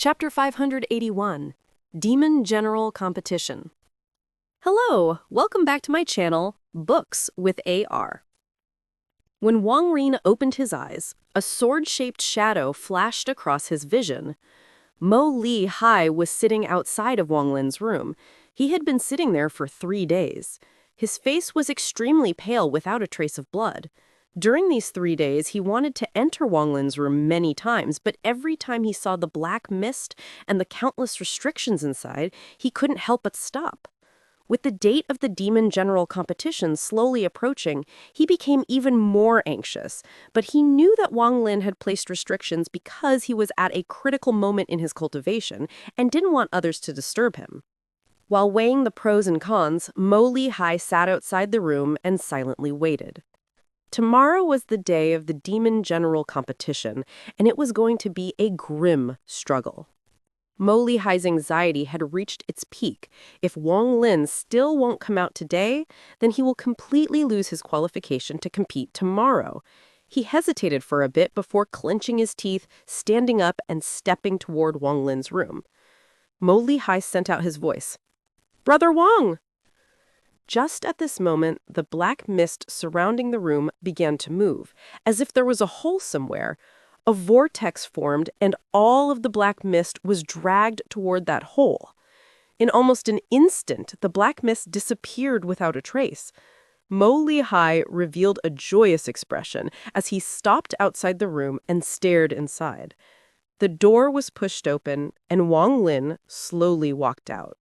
Chapter 581, Demon General Competition. Hello, welcome back to my channel, Books with AR. When Wang Lin opened his eyes, a sword-shaped shadow flashed across his vision. Mo Lihai was sitting outside of Wang Lin's room. He had been sitting there for 3 days. His face was extremely pale without a trace of blood. During these 3 days, he wanted to enter Wang Lin's room many times, but every time he saw the black mist and the countless restrictions inside, he couldn't help but stop. With the date of the Demon General Competition slowly approaching, he became even more anxious, but he knew that Wang Lin had placed restrictions because he was at a critical moment in his cultivation and didn't want others to disturb him. While weighing the pros and cons, Mo Lihai sat outside the room and silently waited. Tomorrow was the day of the Demon General Competition, and it was going to be a grim struggle. Mo Lihai's anxiety had reached its peak. If Wang Lin still won't come out today, then he will completely lose his qualification to compete tomorrow. He hesitated for a bit before clenching his teeth, standing up, and stepping toward Wang Lin's room. Mo Lihai sent out his voice. "Brother Wang!" Just at this moment, the black mist surrounding the room began to move, as if there was a hole somewhere. A vortex formed, and all of the black mist was dragged toward that hole. In almost an instant, the black mist disappeared without a trace. Mo Lihai revealed a joyous expression as he stopped outside the room and stared inside. The door was pushed open, and Wang Lin slowly walked out.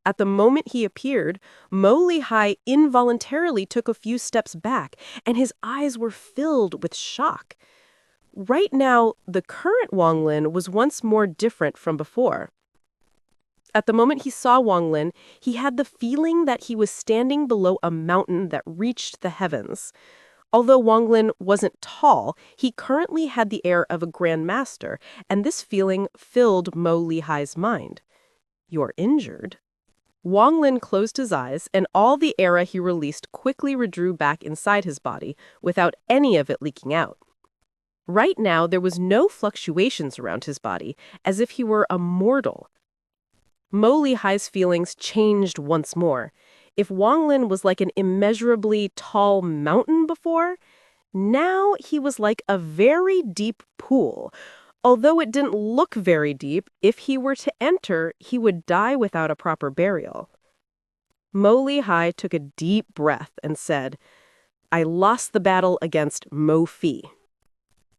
At the moment he appeared, Mo Lihai involuntarily took a few steps back, and his eyes were filled with shock. Right now, the current Wang Lin was once more different from before. At the moment he saw Wang Lin, he had the feeling that he was standing below a mountain that reached the heavens. Although Wang Lin wasn't tall, he currently had the air of a grand master, and this feeling filled Mo Lihai's mind. "You're injured?" Wang Lin closed his eyes, and all the aura he released quickly withdrew back inside his body, without any of it leaking out. Right now, there was no fluctuations around his body, as if he were a mortal. Mo Lihai's feelings changed once more. If Wang Lin was like an immeasurably tall mountain before, now he was like a very deep pool. Although it didn't look very deep, if he were to enter, he would die without a proper burial. Mo Lihai took a deep breath and said, "I lost the battle against Mo Fei."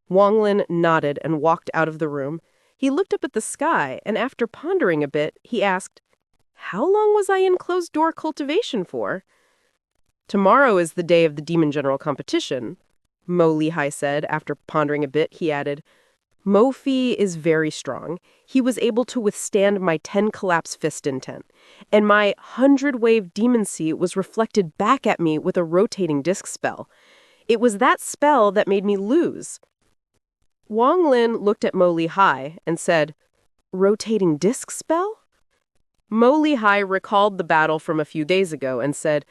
Wang Lin nodded and walked out of the room. He looked up at the sky, and after pondering a bit, he asked, "How long was I in closed-door cultivation for?" "Tomorrow is the day of the Demon General Competition," Mo Lihai said. After pondering a bit, he added, "Mo Fei is very strong. He was able to withstand my 10 collapse fist intent, and my 100-wave demon sea was reflected back at me with a rotating disc spell. It was that spell that made me lose." Wang Lin looked at Mo Lihai and said, "Rotating disc spell?" Mo Lihai recalled the battle from a few days ago and said,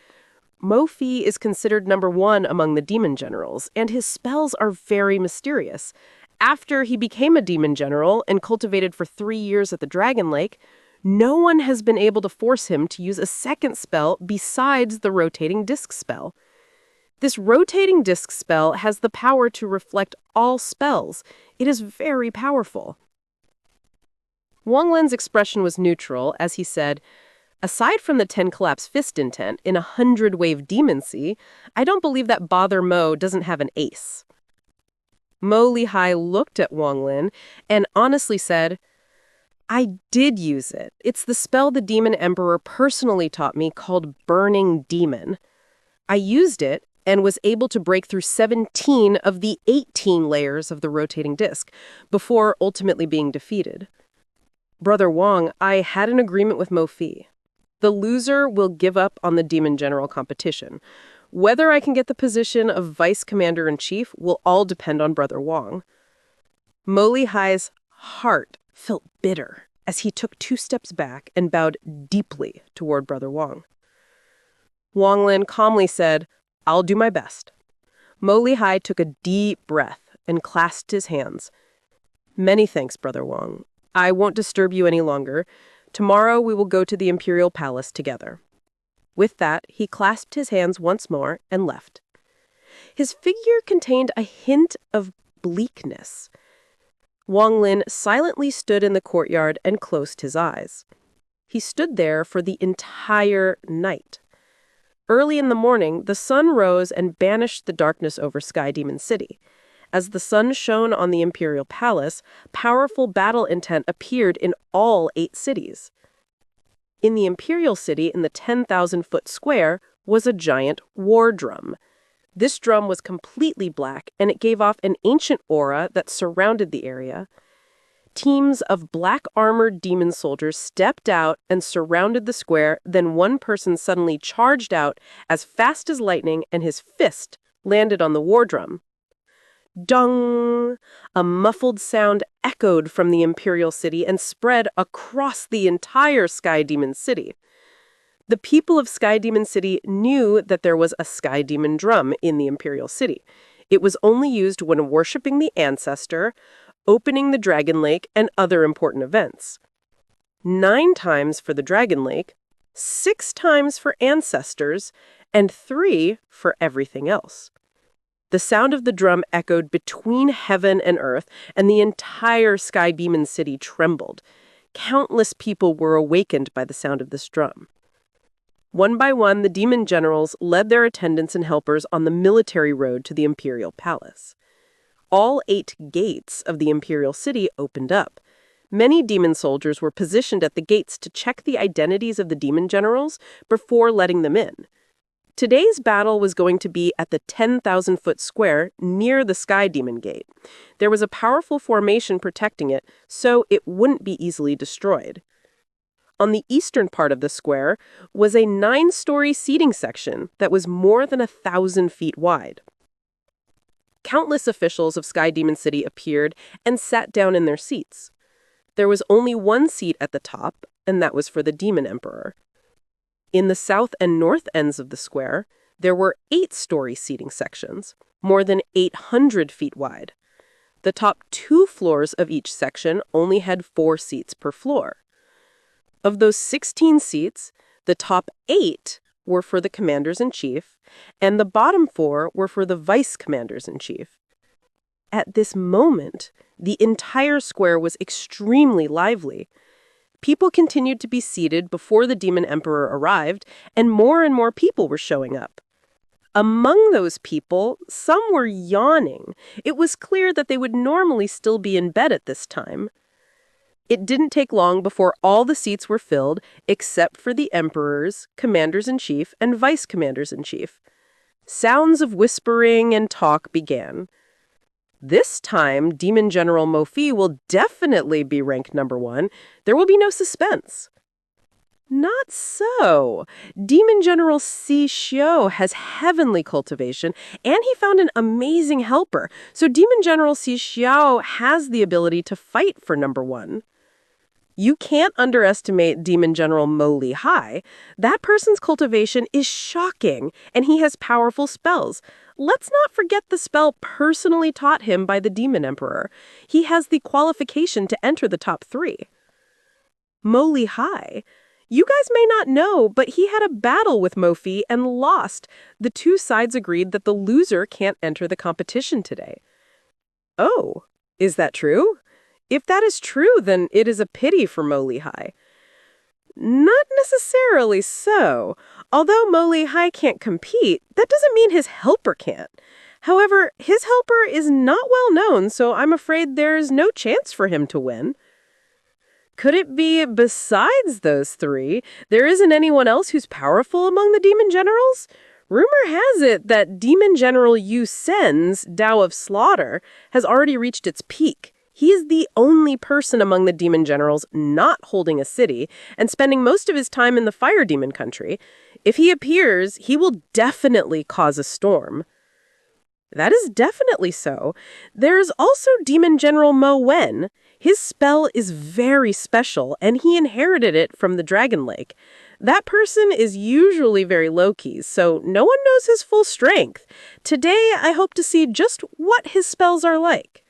"Mo Fei is considered number 1 among the demon generals, and his spells are very mysterious. After he became a demon general and cultivated for 3 years at the Dragon Lake, no one has been able to force him to use a second spell besides the rotating disc spell. This rotating disc spell has the power to reflect all spells. It is very powerful." Wang Lin's expression was neutral as he said, "Aside from the 10 collapse fist intent in a 100-wave demon sea, I don't believe that Bother Mo doesn't have an ace." Mo Lihai looked at Wang Lin and honestly said, "I did use it. It's the spell the Demon Emperor personally taught me called Burning Demon. I used it and was able to break through 17 of the 18 layers of the rotating disc before ultimately being defeated. Brother Wang, I had an agreement with Mo Fei. The loser will give up on the Demon General Competition. Whether I can get the position of Vice Commander-in-Chief will all depend on Brother Wang." Mo Lihai's heart felt bitter as he took 2 steps back and bowed deeply toward Brother Wang. Wang Lin calmly said, "I'll do my best." Mo Lihai took a deep breath and clasped his hands. "Many thanks, Brother Wang. I won't disturb you any longer. Tomorrow we will go to the Imperial Palace together." With that, he clasped his hands once more and left. His figure contained a hint of bleakness. Wang Lin silently stood in the courtyard and closed his eyes. He stood there for the entire night. Early in the morning, the sun rose and banished the darkness over Sky Demon City. As the sun shone on the Imperial Palace, powerful battle intent appeared in all 8 cities. In the Imperial City, in the 10,000-foot square, was a giant war drum. This drum was completely black, and it gave off an ancient aura that surrounded the area. Teams of black-armored demon soldiers stepped out and surrounded the square, then one person suddenly charged out as fast as lightning, and his fist landed on the war drum. Dung! A muffled sound echoed from the Imperial City and spread across the entire Sky Demon City. The people of Sky Demon City knew that there was a Sky Demon drum in the Imperial City. It was only used when worshipping the ancestor, opening the Dragon Lake, and other important events. 9 times for the Dragon Lake, 6 times for ancestors, and 3 for everything else. The sound of the drum echoed between heaven and earth, and the entire Sky Demon City trembled. Countless people were awakened by the sound of this drum. One by one, the demon generals led their attendants and helpers on the military road to the Imperial Palace. All 8 gates of the Imperial City opened up. Many demon soldiers were positioned at the gates to check the identities of the demon generals before letting them in. Today's battle was going to be at the 10,000-foot square near the Sky Demon Gate. There was a powerful formation protecting it, so it wouldn't be easily destroyed. On the eastern part of the square was a 9-story seating section that was more than 1,000 feet wide. Countless officials of Sky Demon City appeared and sat down in their seats. There was only one seat at the top, and that was for the Demon Emperor. In the south and north ends of the square, there were 8-story seating sections, more than 800 feet wide. The top 2 floors of each section only had 4 seats per floor. Of those 16 seats, the top 8 were for the commanders-in-chief, and the bottom 4 were for the vice-commanders-in-chief. At this moment, the entire square was extremely lively. People continued to be seated before the Demon Emperor arrived, and more people were showing up. Among those people, some were yawning. It was clear that they would normally still be in bed at this time. It didn't take long before all the seats were filled, except for the emperors, commanders-in-chief, and vice-commanders-in-chief. Sounds of whispering and talk began. This time, Demon General Mo Fei will definitely be ranked number 1. There will be no suspense. Not so. Demon General Shi Xiao has heavenly cultivation, and he found an amazing helper. So Demon General Shi Xiao has the ability to fight for number 1. You can't underestimate Demon General Mo Lihai. That person's cultivation is shocking, and he has powerful spells. Let's not forget the spell personally taught him by the Demon Emperor. He has the qualification to enter the top 3. Mo Lihai. You guys may not know, but he had a battle with Mo Fei and lost. The 2 sides agreed that the loser can't enter the competition today. Oh, is that true? If that is true, then it is a pity for Mo Lihai. Not necessarily so. Although Mo Lihai can't compete, that doesn't mean his helper can't. However, his helper is not well known, so I'm afraid there's no chance for him to win. Could it be besides those 3, there isn't anyone else who's powerful among the demon generals? Rumor has it that Demon General Yu Sen's Tao of Slaughter has already reached its peak. He is the only person among the demon generals not holding a city and spending most of his time in the fire demon country. If he appears, he will definitely cause a storm. That is definitely so. There's also Demon General Mo Wen. His spell is very special, and he inherited it from the Dragon Lake. That person is usually very low-key, so no one knows his full strength. Today, I hope to see just what his spells are like.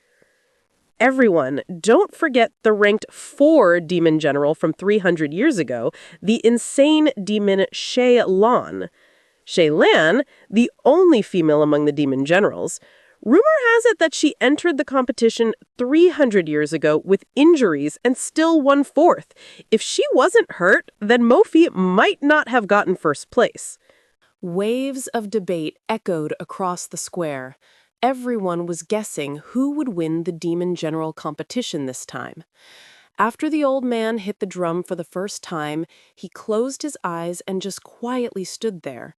Everyone, don't forget the ranked 4 demon general from 300 years ago, the insane demon Shi Lan. Shi Lan, the only female among the demon generals. Rumor has it that she entered the competition 300 years ago with injuries and still won fourth. If she wasn't hurt, then Mo Fei might not have gotten first place. Waves of debate echoed across the square. Everyone was guessing who would win the demon general competition this time. After the old man hit the drum for the first time, he closed his eyes and just quietly stood there.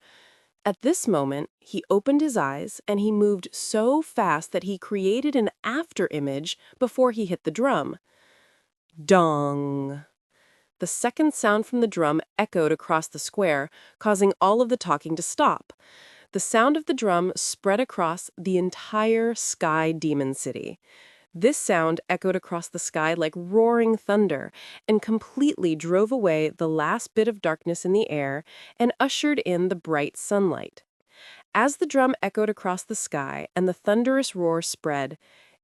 At this moment, he opened his eyes and he moved so fast that he created an after-image before he hit the drum. Dong! The second sound from the drum echoed across the square, causing all of the talking to stop. The sound of the drum spread across the entire Sky Demon City. This sound echoed across the sky like roaring thunder and completely drove away the last bit of darkness in the air and ushered in the bright sunlight. As the drum echoed across the sky and the thunderous roar spread,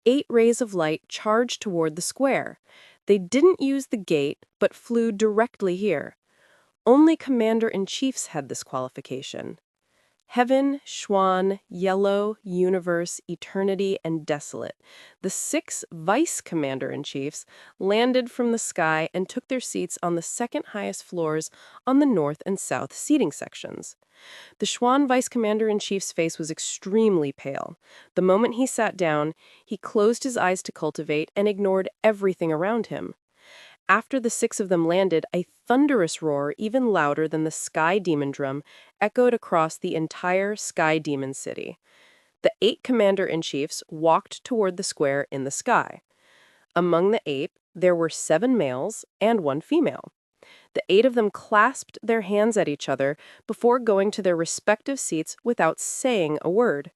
8 rays of light charged toward the square. They didn't use the gate, but flew directly here. Only commander-in-chiefs had this qualification. Heaven, Xuan, Yellow, Universe, Eternity, and Desolate, the 6 vice commander-in-chiefs, landed from the sky and took their seats on the second highest floors on the north and south seating sections. The Xuan vice commander-in-chief's face was extremely pale. The moment he sat down, he closed his eyes to cultivate and ignored everything around him. After the 6 of them landed, a thunderous roar, even louder than the Sky Demon drum, echoed across the entire Sky Demon City. The 8 commander-in-chiefs walked toward the square in the sky. Among the 8, there were 7 males and 1 female. The 8 of them clasped their hands at each other before going to their respective seats without saying a word.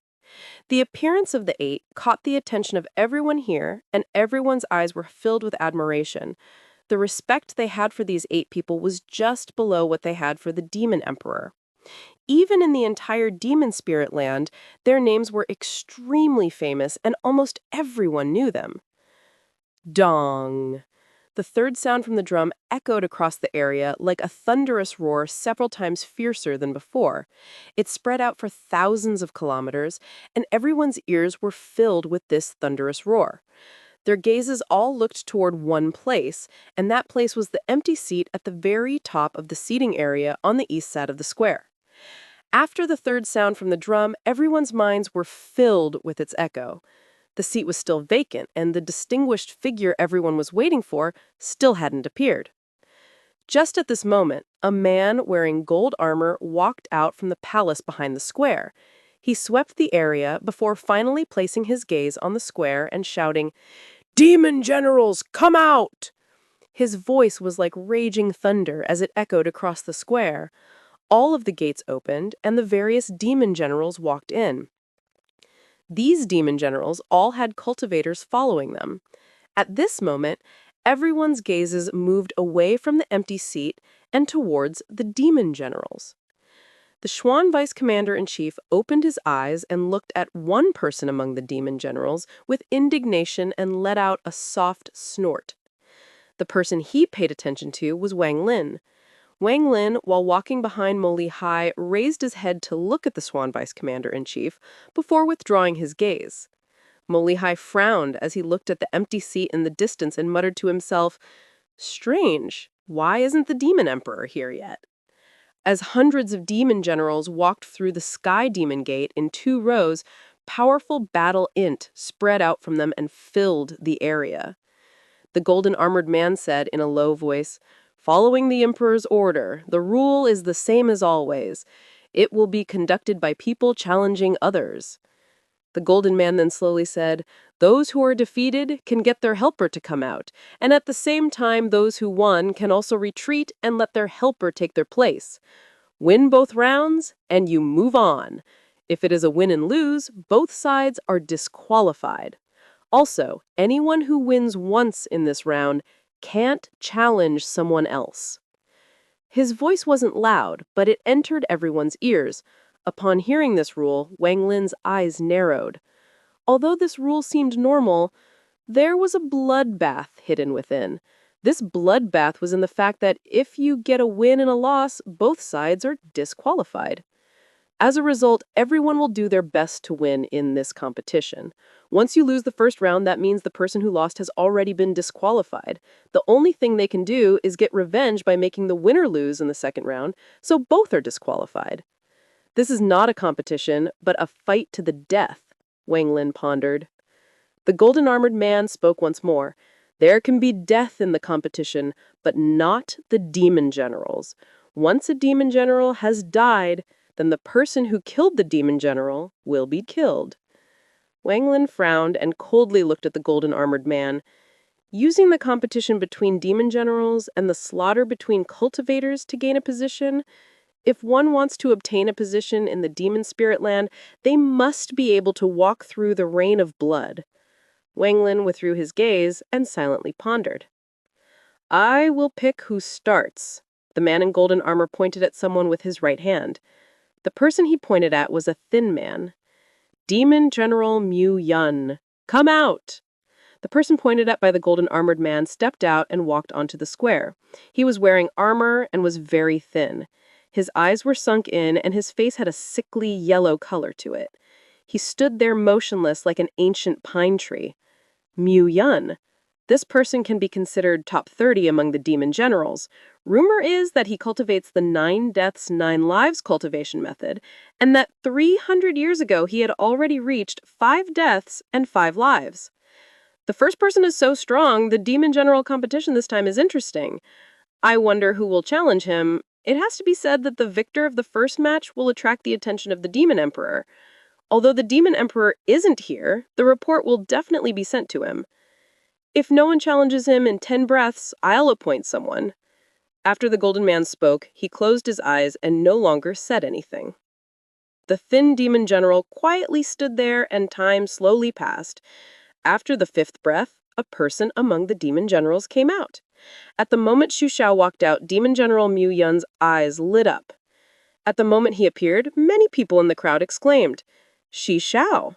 The appearance of the 8 caught the attention of everyone here, and everyone's eyes were filled with admiration. The respect they had for these 8 people was just below what they had for the Demon Emperor. Even in the entire demon spirit land, their names were extremely famous and almost everyone knew them. Dong! The third sound from the drum echoed across the area like a thunderous roar several times fiercer than before. It spread out for thousands of kilometers, and everyone's ears were filled with this thunderous roar. Their gazes all looked toward one place, and that place was the empty seat at the very top of the seating area on the east side of the square. After the third sound from the drum, everyone's minds were filled with its echo. The seat was still vacant, and the distinguished figure everyone was waiting for still hadn't appeared. Just at this moment, a man wearing gold armor walked out from the palace behind the square. He swept the area before finally placing his gaze on the square and shouting, "Demon generals, come out!" His voice was like raging thunder as it echoed across the square. All of the gates opened, and the various demon generals walked in. These demon generals all had cultivators following them. At this moment, everyone's gazes moved away from the empty seat and towards the demon generals. The Xuan vice commander-in-chief opened his eyes and looked at one person among the demon generals with indignation and let out a soft snort. The person he paid attention to was Wang Lin. Wang Lin, while walking behind Mo Lihai, raised his head to look at the Xuan vice commander-in-chief before withdrawing his gaze. Mo Lihai frowned as he looked at the empty seat in the distance and muttered to himself, "Strange, why isn't the demon emperor here yet?" As hundreds of demon generals walked through the Sky Demon Gate in 2 rows, powerful battle int spread out from them and filled the area. The golden-armored man said in a low voice, "Following the Emperor's order, the rule is the same as always. It will be conducted by people challenging others." The golden man then slowly said, "Those who are defeated can get their helper to come out, and at the same time those who won can also retreat and let their helper take their place. Win both rounds, and you move on. If it is a win and lose, both sides are disqualified. Also, anyone who wins once in this round can't challenge someone else." His voice wasn't loud, but it entered everyone's ears. Upon hearing this rule, Wang Lin's eyes narrowed. Although this rule seemed normal, There was a bloodbath hidden within. This bloodbath was in the fact that if you get a win and a loss, both sides are disqualified. As a result, everyone will do their best to win in this competition. Once you lose the first round, that means the person who lost has already been disqualified. The only thing they can do is get revenge by making the winner lose in the second round, so both are disqualified. This is not a competition, but a fight to the death, Wang Lin pondered. The golden-armored man spoke once more. There can be death in the competition, but not the demon generals. Once a demon general has died, then the person who killed the demon general will be killed. Wang Lin frowned and coldly looked at the golden-armored man. Using the competition between demon generals and the slaughter between cultivators to gain a position, if one wants to obtain a position in the demon spirit land, they must be able to walk through the rain of blood. Wang Lin withdrew his gaze and silently pondered. I will pick who starts. The man in golden armor pointed at someone with his right hand. The person he pointed at was a thin man. Demon General Mu Yun. Come out! The person pointed at by the golden-armored man stepped out and walked onto the square. He was wearing armor and was very thin. His eyes were sunk in and his face had a sickly yellow color to it. He stood there motionless like an ancient pine tree. Mu Yun. This person can be considered top 30 among the demon generals. Rumor is that he cultivates the 9 deaths, 9 lives cultivation method, and that 300 years ago he had already reached 5 deaths and 5 lives. The first person is so strong, the demon general competition this time is interesting. I wonder who will challenge him. It has to be said that the victor of the first match will attract the attention of the demon emperor. Although the demon emperor isn't here, the report will definitely be sent to him. If no one challenges him in 10 breaths, I'll appoint someone. After the golden man spoke, he closed his eyes and no longer said anything. The thin demon general quietly stood there and time slowly passed. After the 5th breath, a person among the demon generals came out. At the moment Shi Xiao walked out, Demon General Mu Yun's eyes lit up. At the moment he appeared, many people in the crowd exclaimed, Shi Xiao!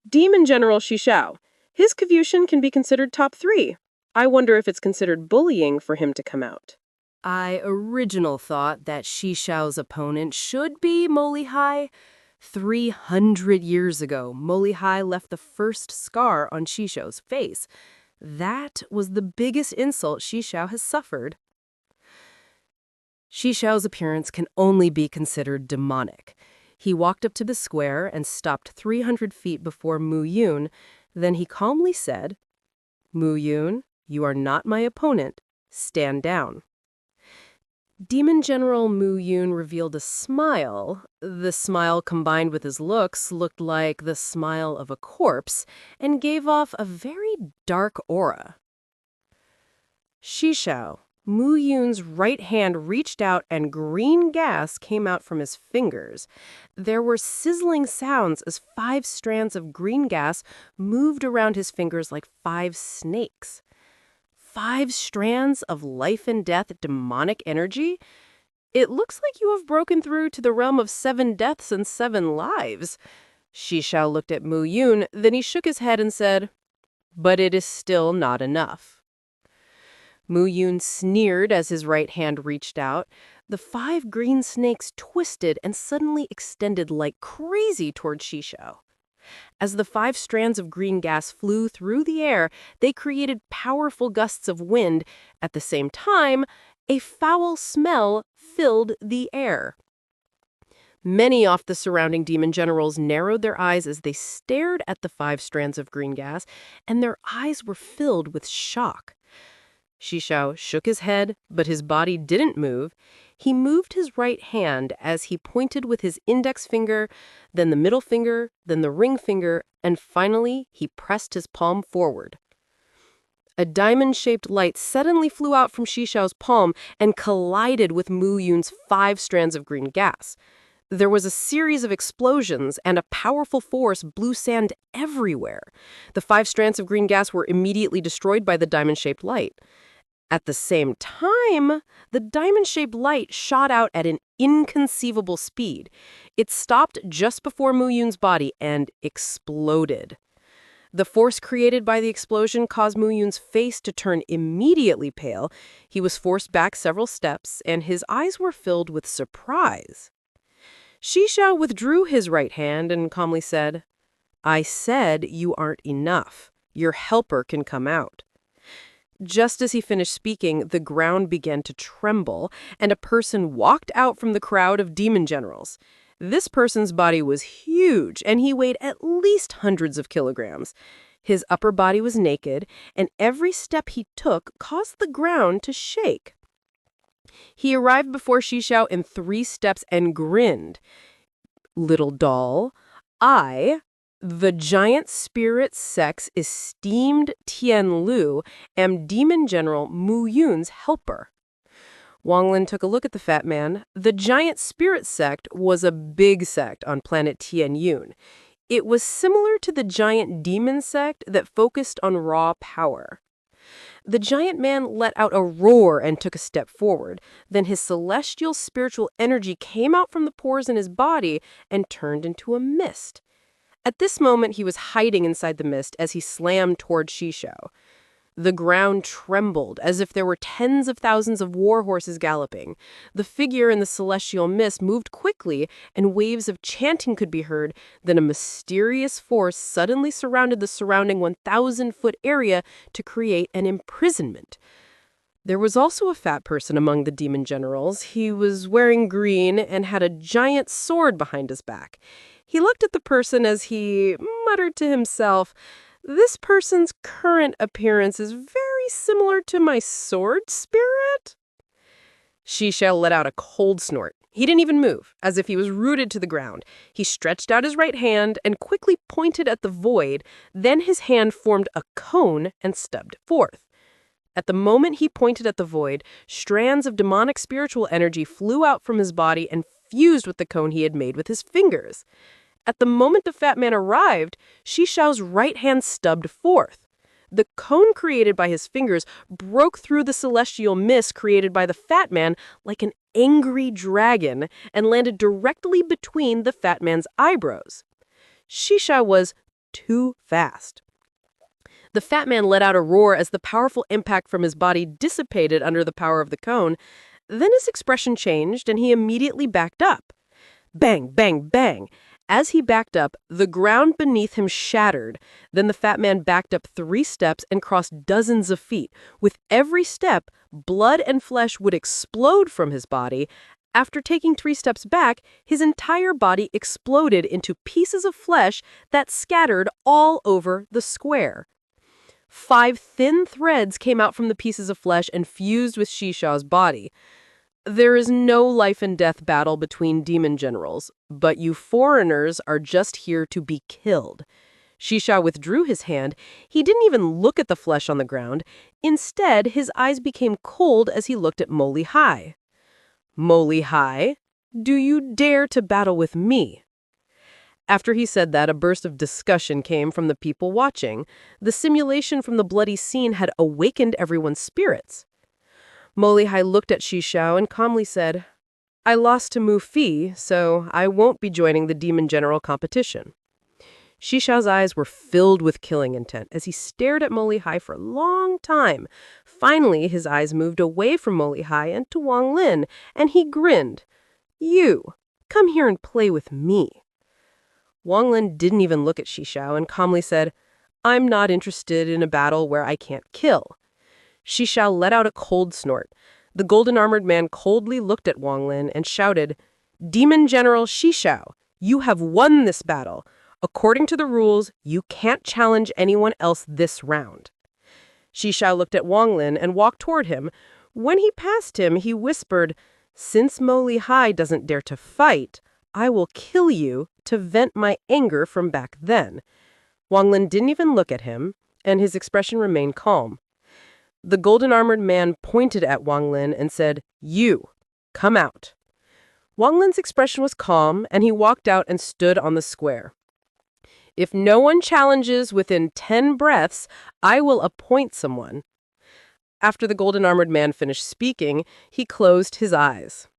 Demon General Shi Xiao! His contribution can be considered top 3. I wonder if it's considered bullying for him to come out. I originally thought that Shi Xiao's opponent should be Mo Lihai. 300 years ago, Mo Lihai left the first scar on Shi Xiao's face. That was the biggest insult Shi Xiao has suffered. Shi Xiao's appearance can only be considered demonic. He walked up to the square and stopped 300 feet before Mu Yun. Then he calmly said, Mu Yun, you are not my opponent. Stand down. Demon General Mu Yun revealed a smile. The smile combined with his looks looked like the smile of a corpse and gave off a very dark aura. Shi Xiao, Mu Yun's right hand reached out and green gas came out from his fingers. There were sizzling sounds as 5 strands of green gas moved around his fingers like 5 snakes. 5 strands of life and death demonic energy? It looks like you have broken through to the realm of 7 deaths and 7 lives. Shi Xiao looked at Mu Yun, then he shook his head and said, but it is still not enough. Mu Yun sneered as his right hand reached out. The 5 green snakes twisted and suddenly extended like crazy toward Shi Xiao. As the 5 strands of green gas flew through the air, they created powerful gusts of wind. At the same time, a foul smell filled the air. Many of the surrounding demon generals narrowed their eyes as they stared at the 5 strands of green gas, and their eyes were filled with shock. Shi Xiao shook his head, but his body didn't move. He moved his right hand as he pointed with his index finger, then the middle finger, then the ring finger, and finally he pressed his palm forward. A diamond-shaped light suddenly flew out from Shi Xiao's palm and collided with Mu Yun's 5 strands of green gas. There was a series of explosions, and a powerful force blew sand everywhere. The 5 strands of green gas were immediately destroyed by the diamond-shaped light. At the same time, the diamond-shaped light shot out at an inconceivable speed. It stopped just before Mu Yun's body and exploded. The force created by the explosion caused Mu Yun's face to turn immediately pale. He was forced back several steps, and his eyes were filled with surprise. Shi Xiao withdrew his right hand and calmly said, "I said you aren't enough. Your helper can come out." Just as he finished speaking, the ground began to tremble, and a person walked out from the crowd of demon generals. This person's body was huge, and he weighed at least hundreds of kilograms. His upper body was naked, and every step he took caused the ground to shake. He arrived before Shi Xiao in 3 steps and grinned. "Little doll, the giant spirit sex esteemed Tianlu, am Demon General Mu Yun's helper." Wang Lin took a look at the fat man. The giant spirit sect was a big sect on planet Tianyun. It was similar to the giant demon sect that focused on raw power. The giant man let out a roar and took a step forward. Then his celestial spiritual energy came out from the pores in his body and turned into a mist. At this moment, he was hiding inside the mist as he slammed toward Shi Xiao. The ground trembled as if there were tens of thousands of war horses galloping. The figure in the celestial mist moved quickly, and waves of chanting could be heard. Then a mysterious force suddenly surrounded the surrounding 1,000-foot area to create an imprisonment. There was also a fat person among the demon generals. He was wearing green and had a giant sword behind his back. He looked at the person as he muttered to himself, "This person's current appearance is very similar to my sword spirit." Shi Xiao let out a cold snort. He didn't even move, as if he was rooted to the ground. He stretched out his right hand and quickly pointed at the void. Then his hand formed a cone and stubbed forth. At the moment he pointed at the void, strands of demonic spiritual energy flew out from his body and fused with the cone he had made with his fingers. At the moment the fat man arrived, Shi Xiao's right hand stubbed forth. The cone created by his fingers broke through the celestial mist created by the fat man like an angry dragon and landed directly between the fat man's eyebrows. Shi Xiao was too fast. The fat man let out a roar as the powerful impact from his body dissipated under the power of the cone. Then his expression changed and he immediately backed up. Bang, bang, bang. As he backed up, the ground beneath him shattered. Then the fat man backed up 3 steps and crossed dozens of feet. With every step, blood and flesh would explode from his body. After taking 3 steps back, his entire body exploded into pieces of flesh that scattered all over the square. 5 thin threads came out from the pieces of flesh and fused with Shi Xiao's body. There is no life and death battle between demon generals, but you foreigners are just here to be killed. Shi Xiao withdrew his hand. He didn't even look at the flesh on the ground. Instead, his eyes became cold as he looked at Mo Lihai. "Mo Lihai, do you dare to battle with me?" After he said that, a burst of discussion came from the people watching. The simulation from the bloody scene had awakened everyone's spirits. Mo Lihai looked at Shi Xiao and calmly said, "I lost to Mo Fei, so I won't be joining the Demon General competition." Shi Xiao's eyes were filled with killing intent as he stared at Mo Lihai for a long time. Finally, his eyes moved away from Mo Lihai and to Wang Lin, and he grinned. "You, come here and play with me." Wang Lin didn't even look at Shi Xiao and calmly said, "I'm not interested in a battle where I can't kill." Shi Xiao let out a cold snort. The golden-armored man coldly looked at Wang Lin and shouted, "Demon General Shi Xiao, you have won this battle. According to the rules, you can't challenge anyone else this round." Shi Xiao looked at Wang Lin and walked toward him. When he passed him, he whispered, "Since Mo Lihai doesn't dare to fight, I will kill you to vent my anger from back then." Wang Lin didn't even look at him, and his expression remained calm. The golden-armored man pointed at Wang Lin and said, "You, come out." Wang Lin's expression was calm, and he walked out and stood on the square. "If no one challenges within 10 breaths, I will appoint someone." After the golden-armored man finished speaking, he closed his eyes.